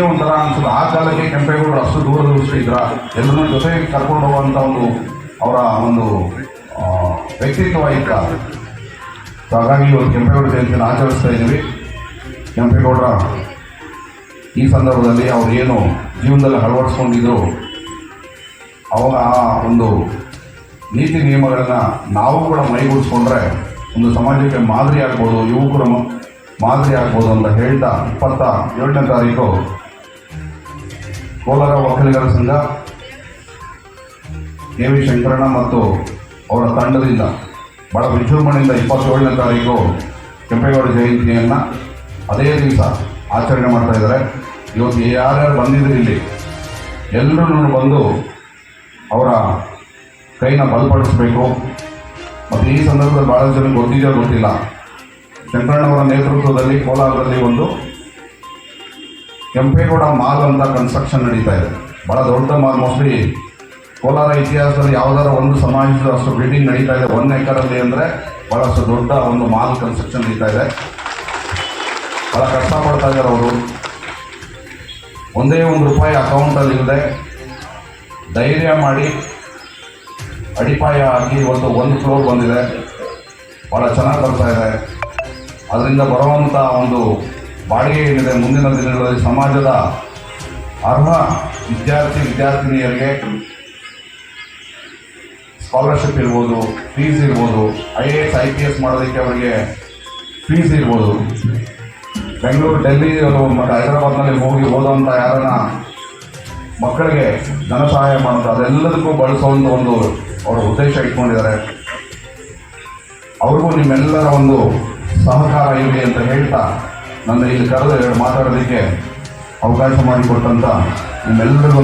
ಒಂಥರ ಅನ್ಸುತ್ತೆ, ಆ ಕಾಲಕ್ಕೆ ಕೆಂಪೇಗೌಡರು ಅಷ್ಟು ದೂರದೃಷ್ಟಿ ಇದ್ರ, ಎಲ್ಲರನ್ನೂ ಜೊತೆಗೆ ಕರ್ಕೊಂಡು ಹೋಗುವಂಥ ಅವರ ಒಂದು ವ್ಯಕ್ತಿತ್ವ ಇತ್ತ. ಹಾಗಾಗಿ ಇವತ್ತು ಕೆಂಪೇಗೌಡ ಜಯಂತಿಯನ್ನು ಆಚರಿಸ್ತಾ ಇದ್ದೀವಿ. ಕೆಂಪೇಗೌಡರ ಈ ಸಂದರ್ಭದಲ್ಲಿ ಅವ್ರು ಏನು ಜೀವನದಲ್ಲಿ ಅಳವಡಿಸ್ಕೊಂಡಿದ್ರು, ಅವಾಗ ಆ ಒಂದು ನೀತಿ ನಿಯಮಗಳನ್ನು ನಾವು ಕೂಡ ಮೈಗೂಡಿಸ್ಕೊಂಡ್ರೆ ಒಂದು ಸಮಾಜಕ್ಕೆ ಮಾದರಿ ಆಗ್ಬೋದು, ಯುವಕರು ಮಾದರಿ ಆಗ್ಬೋದು ಅಂತ ಹೇಳ್ತಾ 27ನೇ ತಾರೀಕು ಕೋಲಾರ ಒಕ್ಕಲಿಗರ ಸಂಘ ಕೆ ವಿ ಶಂಕರಣ್ಣ ಮತ್ತು ಅವರ ತಂಡದಿಂದ ಭಾಳ ವಿಜೃಂಭಣೆಯಿಂದ 27ನೇ ತಾರೀಕು ಕೆಂಪೇಗೌಡ ಜಯಂತಿಯನ್ನು ಅದೇ ದಿವಸ ಆಚರಣೆ ಮಾಡ್ತಾ ಇದ್ದಾರೆ. ಇವತ್ತು ಯಾರ್ಯಾರು ಬಂದಿದ್ರು ಇಲ್ಲಿ ಎಲ್ಲರೂ ಬಂದು ಅವರ ಕೈನ ಬಲಪಡಿಸಬೇಕು. ಮತ್ತು ಈ ಸಂದರ್ಭದಲ್ಲಿ ಭಾಳ ಜನ ಗೊತ್ತಿದೆಯೋ ಗೊತ್ತಿಲ್ಲ, ಶಂಕರಣ್ಣವರ ನೇತೃತ್ವದಲ್ಲಿ ಕೋಲಾರದಲ್ಲಿ ಒಂದು ಕೆಂಪೇಗೌಡ ಮಾಲ್ ಅಂತ ಕನ್ಸ್ಟ್ರಕ್ಷನ್ ನಡೀತಾ ಇದೆ. ಭಾಳ ದೊಡ್ಡ ಮಾಲ್, ಮೋಸ್ಟ್ಲಿ ಕೋಲಾರ ಇತಿಹಾಸದಲ್ಲಿ ಯಾವುದಾದ್ರು ಒಂದು ಸಮಾಜದ ಅಷ್ಟು ಬಿಲ್ಡಿಂಗ್ ನಡೀತಾ ಇದೆ 1 ಎಕರಲ್ಲಿ ಅಂದರೆ ಭಾಳಷ್ಟು ದೊಡ್ಡ ಒಂದು ಮಾಲ್ ಕನ್ಸ್ಟ್ರಕ್ಷನ್ ನಡೀತಾ ಇದೆ. ಭಾಳ ಕಷ್ಟಪಡ್ತಾ ಇದ್ದಾರೆ ಅವರು. ಒಂದೇ ₹1 ಅಕೌಂಟಲ್ಲಿ ಇಲ್ಲದೆ ಧೈರ್ಯ ಮಾಡಿ ಅಡಿಪಾಯ ಹಾಕಿ ಇವತ್ತು 1 ಫ್ಲೋರ್ ಬಂದಿದೆ. ಭಾಳ ಚೆನ್ನಾಗಿ ಬರ್ತಾ ಇದೆ. ಅದರಿಂದ ಬರುವಂಥ ಒಂದು ಬಾಡಿಗೆ ಏನಿದೆ ಮುಂದಿನ ದಿನಗಳಲ್ಲಿ ಸಮಾಜದ ಅರ್ಹ ವಿದ್ಯಾರ್ಥಿನಿಯರಿಗೆ ಸ್ಕಾಲರ್ಶಿಪ್ ಇರ್ಬೋದು, ಫೀಸ್ ಇರ್ಬೋದು, IAS IPS ಮಾಡೋದಕ್ಕೆ ಅವರಿಗೆ ಫೀಸ್ ಇರ್ಬೋದು, ಬೆಂಗಳೂರು, ಡೆಲ್ಲಿ ಮತ್ತು ಹೈದರಾಬಾದ್ನಲ್ಲಿ ಹೋಗಿ ಓದೋವಂಥ ಯಾರನ್ನ ಮಕ್ಕಳಿಗೆ ಧನ ಸಹಾಯ ಮಾಡೋದು, ಅದೆಲ್ಲದಕ್ಕೂ ಬಳಸುವಂಥ ಒಂದು ಅವರ ಉದ್ದೇಶ ಇಟ್ಕೊಂಡಿದ್ದಾರೆ. ಅವ್ರಿಗೂ ನಿಮ್ಮೆಲ್ಲರ ಒಂದು ಸಹಕಾರ ಇರಲಿ ಅಂತ ಹೇಳ್ತಾ ನನ್ನ ಇಲ್ಲಿ ಕರೆದು ಮಾತಾಡೋದಕ್ಕೆ ಅವಕಾಶ ಮಾಡಿಕೊಟ್ಟಂಥ ನಿಮ್ಮೆಲ್ಲರಿಗೂ